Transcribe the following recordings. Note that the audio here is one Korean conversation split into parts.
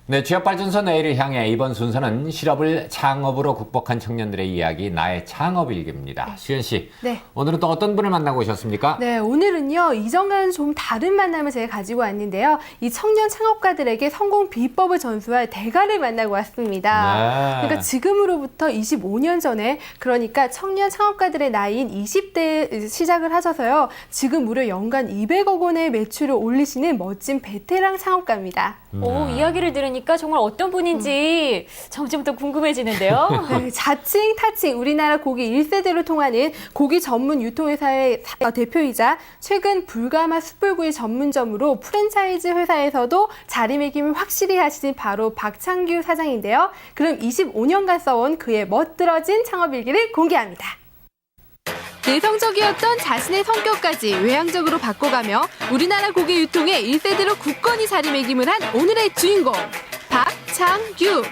네, 취업발전소 내일을 향해 이번 순서는 실업을 창업으로 극복한 청년들의 이야기, 나의 창업일기입니다. 수연 씨, 네. 오늘은 또 어떤 분을 만나고 오셨습니까? 네, 오늘은요, 이전과는 좀 다른 만남을 제가 가지고 왔는데요. 이 청년 창업가들에게 성공 비법을 전수할 대가를 만나고 왔습니다. 네. 그러니까 지금으로부터 25년 전에, 그러니까 청년 창업가들의 나이인 20대에 시작을 하셔서요. 지금 무려 연간 200억 원의 매출을 올리시는 멋진 베테랑 창업가입니다. 오, 이야기를 들으니까 정말 어떤 분인지 점점부터 궁금해지는데요. 네, 자칭, 타칭, 우리나라 고기 1세대로 통하는 고기 전문 유통회사의 대표이자 최근 불가마 숯불구이 전문점으로 프랜차이즈 회사에서도 자리매김을 확실히 하신 바로 박창규 사장인데요. 그럼 25년간 써온 그의 멋들어진 창업일기를 공개합니다. 내성적이었던 자신의 성격까지 외향적으로 바꿔가며 우리나라 고기 유통의 1세대로 굳건히 자리매김을 한 오늘의 주인공, 박창규.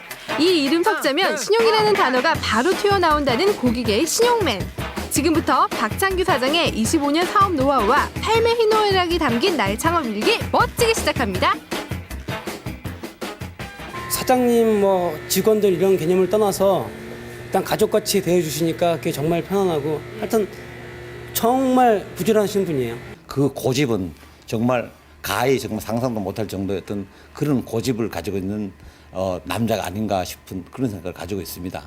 이 이름 섞자면 신용이라는 단어가 바로 튀어나온다는 고기계의 신용맨. 지금부터 박창규 사장의 25년 사업 노하우와 삶의 희노애락이 담긴 나의 창업일기 멋지게 시작합니다. 사장님, 직원들 이런 개념을 떠나서 일단 가족같이 대해주시니까 그게 정말 편안하고 하여튼 정말 부지런하신 분이에요. 그 고집은 정말 가히 정말 상상도 못할 정도였던 그런 고집을 가지고 있는 남자가 아닌가 싶은 그런 생각을 가지고 있습니다.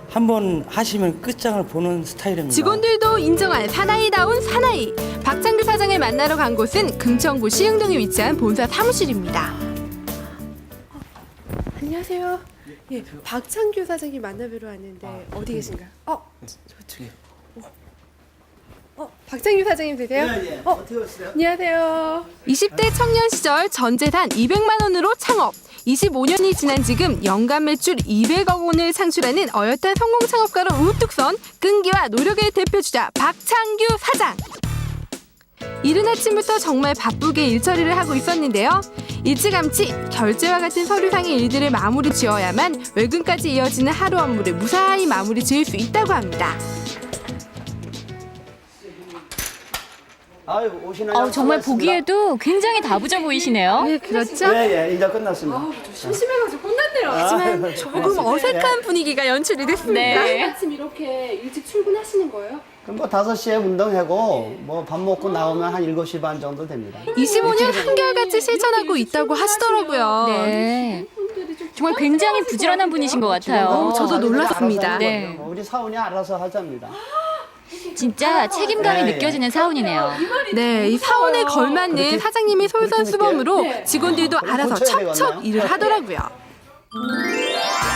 한번 하시면 끝장을 보는 스타일입니다. 직원들도 인정한 사나이다운 사나이. 박창규 사장을 만나러 간 곳은 금천구 시흥동에 위치한 본사 사무실입니다. 안녕하세요. 예, 박창규 사장님 만나뵈러 왔는데 어디 계신가요? 저쪽에. 박창규 사장님 되세요? 예. 어떻게 오시나요? 안녕하세요. 20대 청년 시절 전 재산 200만 원으로 창업. 25년이 지난 지금 연간 매출 200억 원을 창출하는 어엿한 성공 창업가로 우뚝 선 끈기와 노력의 대표주자 박창규 사장. 이른 아침부터 정말 바쁘게 일처리를 하고 있었는데요. 일찌감치 결제와 같은 서류상의 일들을 마무리 지어야만 외근까지 이어지는 하루 업무를 무사히 마무리 지을 수 있다고 합니다. 아이고, 오시나요? 정말 보기에도 굉장히 다부져 보이시네요. 네, 그렇죠? 예, 이제 끝났습니다. 심심해가지고 혼났네요. 하지만 조금 어색한 분위기가 연출이 됐습니다. 네. 아침 이렇게 일찍 출근하시는 거예요? 그럼 5시에 운동하고 밥 먹고 나오면 한 7시 반 정도 됩니다. 25년 한결같이 실천하고 있다고 하시더라고요. 네. 정말 굉장히 부지런한 분이신 것 같아요. 저도 놀랐습니다. 네. 우리 사원이 알아서 하자입니다. 진짜 책임감이 네. 느껴지는 사원이네요. 네, 이 사원에 걸맞는 사장님의 솔선수범으로 직원들도 알아서 척척 일을 하더라고요.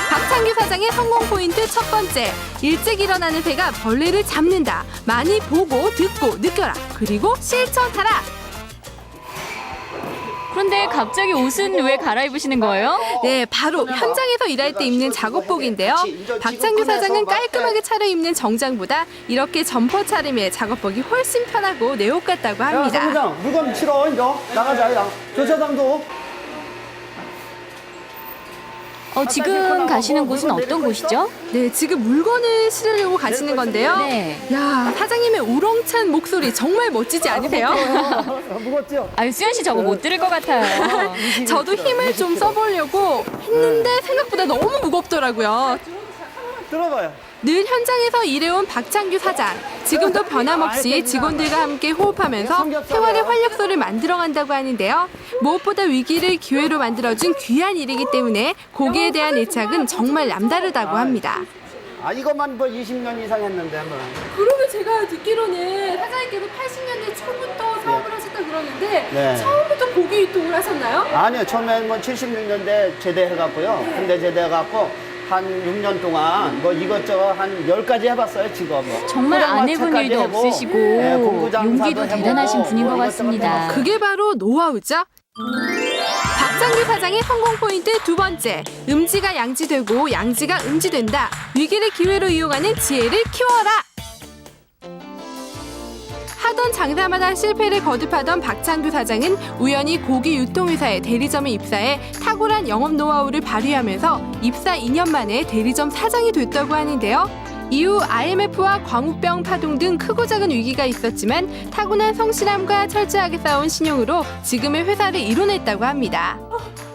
박창규 사장의 성공 포인트 첫 번째, 일찍 일어나는 새가 벌레를 잡는다. 많이 보고 듣고 느껴라. 그리고 실천하라. 그런데 갑자기 옷은 왜 갈아입으시는 거예요? 네, 바로 현장에서 일할 때 입는 작업복인데요. 박창규 사장은 깔끔하게 차려입는 정장보다 이렇게 점퍼 차림의 작업복이 훨씬 편하고 내 옷 같다고 야, 합니다. 사무장, 물건 치러, 이제. 나가자, 야. 조차장도. 지금 가시는 곳은 어떤 곳이죠? 네, 지금 물건을 실으려고 가시는 건데요. 네. 야, 사장님의 우렁찬 목소리 정말 멋지지 않으세요? 무겁지요? 수연 씨 저거 못 들을 것 같아요. 저도 힘을 좀 써보려고 했는데 생각보다 너무 무겁더라고요. 들어봐요. 늘 현장에서 일해온 박창규 사장. 지금도 변함없이 직원들과 함께 호흡하면서 생활의 활력소를 만들어간다고 하는데요. 무엇보다 위기를 기회로 만들어준 귀한 일이기 때문에 고기에 대한 애착은 정말 남다르다고 합니다. 이것만 20년 이상 했는데, 뭐. 그러면 제가 듣기로는 사장님께서 80년대 초부터 사업을 하셨다 그러는데 네. 처음부터 고기 유통을 하셨나요? 아니요, 처음에 76년대 제대해갖고요. 군대 제대해갖고 한 6년 동안 이것저것 한 10가지 해봤어요, 직업. 정말 안 해본 일도 없으시고 용기도 대단하신 분인 것 같습니다. 그게 바로 노하우죠. 박창규 사장의 성공 포인트 두 번째, 음지가 양지되고 양지가 음지된다. 위기를 기회로 이용하는 지혜를 키워라. 하던 장사마다 실패를 거듭하던 박창규 사장은 우연히 고기 유통회사의 대리점에 입사해 탁월한 영업 노하우를 발휘하면서 입사 2년 만에 대리점 사장이 됐다고 하는데요. 이후 IMF와 광우병 파동 등 크고 작은 위기가 있었지만 타고난 성실함과 철저하게 쌓아온 신용으로 지금의 회사를 이뤄냈다고 합니다.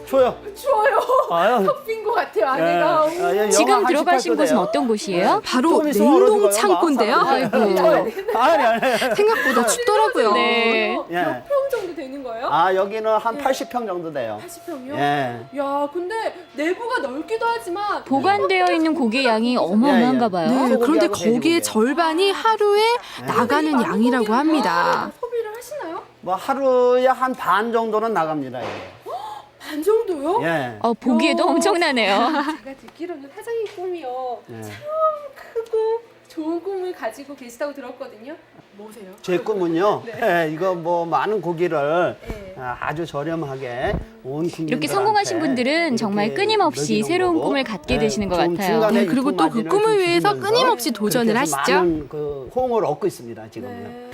추워요. 추워요. 아유. 덥인 것 같아요, 안에가. 지금 들어가신 곳은 어떤 곳이에요? 바로 조금 있으면 냉동 얼어져요, 창고인데요. 막. 아니. 생각보다 춥더라고요. 네. 예. 몇 평 정도 되는 거예요? 아, 여기는 한 80평 정도 돼요. 80평이요? 예. 야, 근데 내부가 넓기도 하지만 보관되어 있는 고기 양이 어마어마한가 봐요. 네, 그런데 소고기하고 거기에 돼지고기예요. 절반이 하루에 나가는 양이라고 합니다. 소비를 하시나요? 뭐 하루에 한 반 정도는 나갑니다, 이게. 반 정도요? 예. 보기에도 엄청나네요. 제가 듣기로는 사장님 꿈이요. 예. 참 크고 좋은 꿈을 가지고 계시다고 들었거든요. 뭐세요? 제 꿈은요. 예, 이거 뭐 많은 고기를 네. 아주 저렴하게 온 국민들한테 이렇게 성공하신 분들은 정말 이렇게 끊임없이 먹이는 새로운 거고, 꿈을 갖게 예, 되시는 것 좀 같아요. 중간에 네, 그리고 또 그 유통 꿈을 마진을 위해서 좀 줄이면서 끊임없이 도전을 그렇게 해서 하시죠. 많은 그 호응을 얻고 있습니다, 지금요. 네.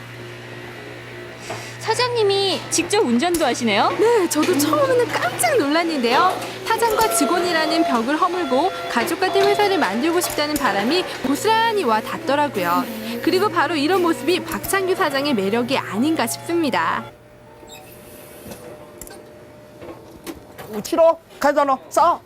사장님이 직접 운전도 하시네요? 네, 저도 처음에는 깜짝 놀랐는데요. 사장과 직원이라는 벽을 허물고 가족 같은 회사를 만들고 싶다는 바람이 고스란히 와 닿더라고요. 그리고 바로 이런 모습이 박창규 사장의 매력이 아닌가 싶습니다. 우치로 가자노 싸.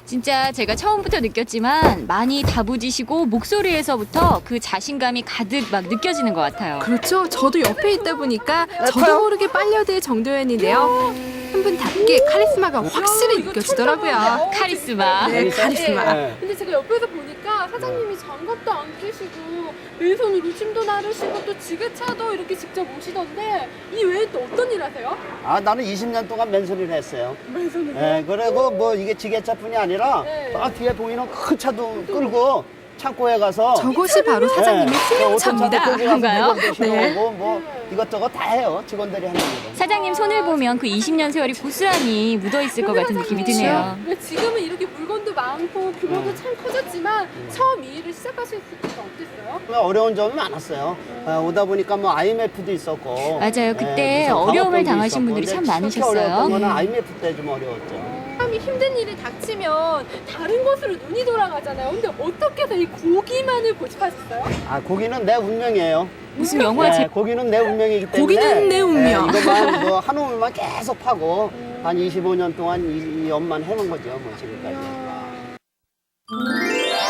진짜 제가 처음부터 느꼈지만 많이 다부지시고 목소리에서부터 그 자신감이 가득 막 느껴지는 것 같아요. 그렇죠. 저도 옆에 있다 보니까 저도 모르게 빨려들 정도였는데요. 한 분답게 카리스마가 확실히 느껴지더라고요. 카리스마. 네, 카리스마. 네. 근데 제가 옆에서 보니까 사장님이 장갑도 안 끼시고 맨손으로 침도 나르시고 또 지게차도 이렇게 직접 오시던데 이 외에 또 어떤 일 하세요? 아, 나는 20년 동안 맨손으로 했어요. 맨손으로? 예, 그리고 뭐 이게 지게차뿐이 아니라 네. 뒤에 보이는 큰 차도 끌고 창고에 가서 저것이 바로 사장님의 승용차입니다. 그런가요? 네. 뭐 이것저것 다 해요. 직원들이 하는 거. 사장님 손을 보면 그 20년 세월이 고스란히 묻어있을 것 같은 느낌이 드네요. 지금은 이렇게 물건도 많고 규모도 참 커졌지만 처음 이 일을 시작하실 때가 어땠어요? 어려운 점이 많았어요. 오다 보니까 뭐 IMF도 있었고. 맞아요. 그때 무슨 어려움을 방어법도 당하신 있었고. 분들이 참 근데 특히 어려웠던 많으셨어요. 거는 IMF 때 좀 어려웠죠. 사람이 힘든 일이 닥치면 다른 곳으로 눈이 돌아가잖아요. 근데 어떻게 해서 이 고기만을 고집하셨어요? 아, 고기는 내 운명이에요. 무슨 영화 네, 제 고기는 내 운명이기 때문에. 고기는 내 운명. 이것만 뭐 한 우물만 계속 파고 한 25년 동안 이 업만 해본 거죠, 뭐 지금까지.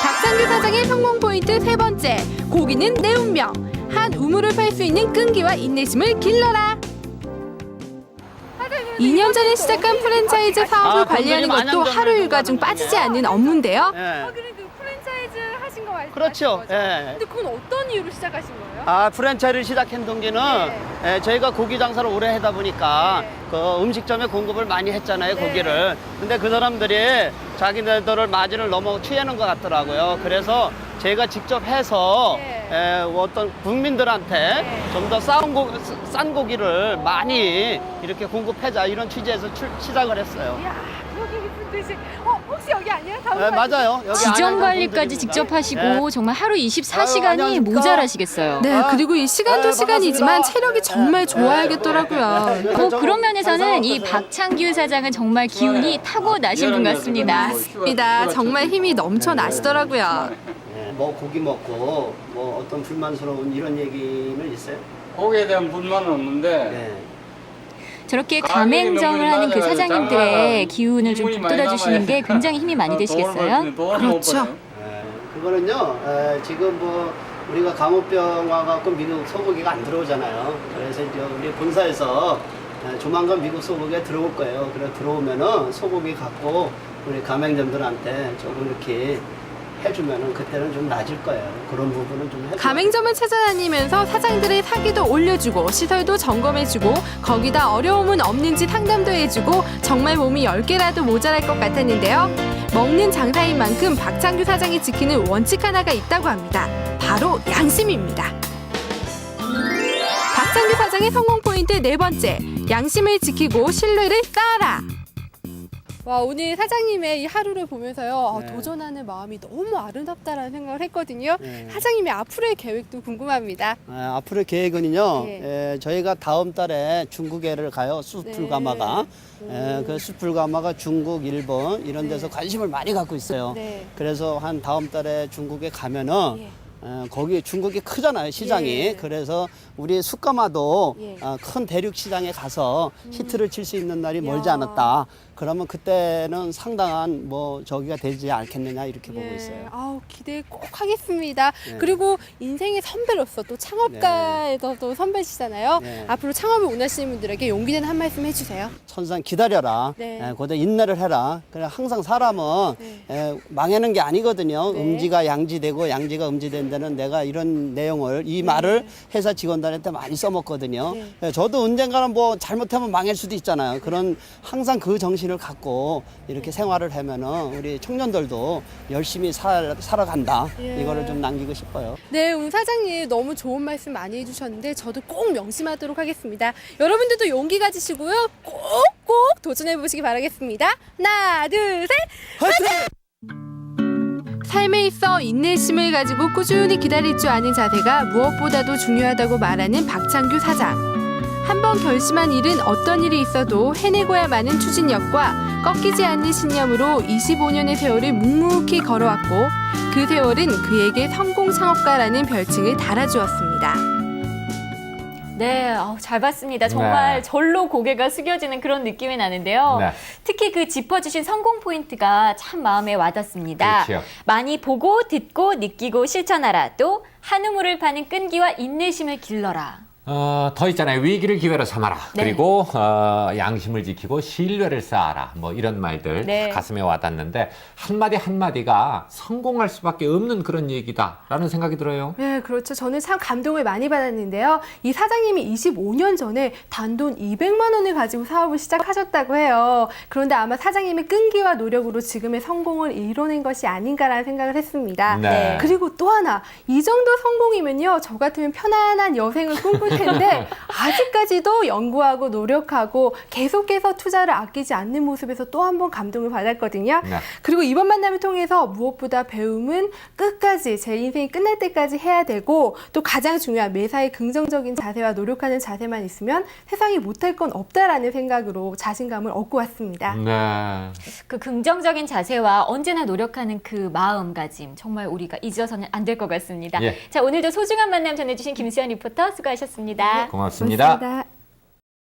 박창규 사장의 성공 포인트 세 번째, 고기는 내 운명. 한 우물을 팔 수 있는 끈기와 인내심을 길러라. 2년 전에 시작한 프랜차이즈 사업을 관리하는 것도 하루 일과 중 빠지지 않는 업무인데요. 예. 그래도 프랜차이즈 하신 거 말씀하신 그렇죠. 거죠? 예. 근데 그건 어떤 이유로 시작하신 거예요? 아, 프랜차이즈를 시작한 동기는 저희가 고기 장사를 오래 하다 보니까 그 음식점에 공급을 많이 했잖아요, 고기를. 근데 그 사람들이 자기네들을 마진을 너무 취하는 것 같더라고요. 그래서 제가 직접 해서 어떤 국민들한테 좀 더 싼 고기를 많이 이렇게 공급하자 이런 취지에서 시작을 했어요. 이야, 여기 무슨 뜻이? 혹시 여기 아니에요? 다음 네, 맞아요. 여기 지점 안에 관리까지 분들입니다. 직접 하시고 네. 정말 하루 아유, 24시간이 안녕하십니까? 모자라시겠어요. 네, 그리고 이 시간도 네, 시간이지만 반갑습니다. 체력이 정말 좋아야겠더라고요. 그런 면에서는 이 박창규 사장은 정말 기운이 타고나신 분 같습니다. 맞습니다. 정말 힘이 넘쳐나시더라고요. 뭐 고기 먹고 뭐 어떤 불만스러운 이런 얘기는 있어요? 거기에 대한 불만은 없는데 네. 저렇게 가맹점을 하는 그 사장님들의 기운을 좀 북돋아 주시는 게 굉장히 힘이 많이 되시겠어요? 그렇죠. 그거는요, 지금 뭐 우리가 감호병 와갖고 미국 소고기가 안 들어오잖아요. 그래서 이제 우리 본사에서 조만간 미국 소고기가 들어올 거예요. 그래 들어오면은 소고기 갖고 우리 가맹점들한테 조금 이렇게 해주면은 그때는 좀 나아질 거예요. 그런 부분은 좀 해줘요. 가맹점을 찾아다니면서 사장들의 사기도 올려주고 시설도 점검해주고 거기다 어려움은 없는지 상담도 해주고 정말 몸이 10개라도 모자랄 것 같았는데요. 먹는 장사인 만큼 박창규 사장이 지키는 원칙 하나가 있다고 합니다. 바로 양심입니다. 박창규 사장의 성공 포인트 네 번째, 양심을 지키고 신뢰를 쌓아라. 와, 오늘 사장님의 이 하루를 보면서요, 네. 도전하는 마음이 너무 아름답다라는 생각을 했거든요. 네. 사장님의 앞으로의 계획도 궁금합니다. 앞으로의 계획은요, 네. 저희가 다음 달에 중국에를 가요. 숯불 가마가. 그 숯불 가마가 중국, 일본 이런 데서 관심을 많이 갖고 있어요. 네. 그래서 한 다음 달에 중국에 가면은 예. 거기 중국이 크잖아요, 시장이. 예. 그래서 우리 숯가마도 예. 큰 대륙 시장에 가서 히트를 칠 수 있는 날이 멀지 야. 않았다. 그러면 그때는 상당한 뭐 저기가 되지 않겠느냐 이렇게 보고 예. 있어요. 아우, 기대 꼭 하겠습니다. 네. 그리고 인생의 선배로서 또 창업가에서도 선배시잖아요. 네. 앞으로 창업을 원하시는 분들에게 용기되는 한 말씀 해주세요. 천상 기다려라. 네. 고대 인내를 해라. 그래 항상 사람은 네. 망하는 게 아니거든요. 네. 음지가 양지되고 양지가 음지된 데는 내가 이런 내용을 이 말을 회사 직원들한테 많이 써먹거든요. 네. 저도 언젠가는 뭐 잘못하면 망할 수도 있잖아요. 그런 항상 그 정신을 갖고 이렇게 생활을 하면은 우리 청년들도 열심히 살아간다. 예. 이거를 좀 남기고 싶어요. 네, 오늘 사장님 너무 좋은 말씀 많이 해주셨는데 저도 꼭 명심하도록 하겠습니다. 여러분들도 용기 가지시고요. 꼭꼭 도전해보시기 바라겠습니다. 하나, 둘, 셋! 삶에 있어 인내심을 가지고 꾸준히 기다릴 줄 아는 자세가 무엇보다도 중요하다고 말하는 박창규 사장. 한번 결심한 일은 어떤 일이 있어도 해내고야마는 추진력과 꺾이지 않는 신념으로 25년의 세월을 묵묵히 걸어왔고 그 세월은 그에게 성공 창업가라는 별칭을 달아주었습니다. 네, 잘 봤습니다. 정말 네. 절로 고개가 숙여지는 그런 느낌이 나는데요. 네. 특히 그 짚어주신 성공 포인트가 참 마음에 와닿습니다. 그렇죠. 많이 보고 듣고 느끼고 실천하라. 또 한우물을 파는 끈기와 인내심을 길러라. 더 있잖아요. 위기를 기회로 삼아라. 네. 그리고 양심을 지키고 신뢰를 쌓아라. 뭐 이런 말들 네. 가슴에 와닿는데 한마디 한마디가 성공할 수밖에 없는 그런 얘기다라는 생각이 들어요. 네, 그렇죠. 저는 참 감동을 많이 받았는데요. 이 사장님이 25년 전에 단돈 200만 원을 가지고 사업을 시작하셨다고 해요. 그런데 아마 사장님의 끈기와 노력으로 지금의 성공을 이뤄낸 것이 아닌가라는 생각을 했습니다. 네. 그리고 또 하나, 이 정도 성공이면요, 저 같으면 편안한 여생을 꿈꿀 텐데 아직까지도 연구하고 노력하고 계속해서 투자를 아끼지 않는 모습에서 또 한 번 감동을 받았거든요. 네. 그리고 이번 만남을 통해서 무엇보다 배움은 끝까지 제 인생이 끝날 때까지 해야 되고 또 가장 중요한 매사에 긍정적인 자세와 노력하는 자세만 있으면 세상에 못할 건 없다라는 생각으로 자신감을 얻고 왔습니다. 네. 그 긍정적인 자세와 언제나 노력하는 그 마음가짐 정말 우리가 잊어서는 안 될 것 같습니다. 예. 자, 오늘도 소중한 만남 전해주신 김수연 리포터 수고하셨습니다. 고맙습니다. 고맙습니다.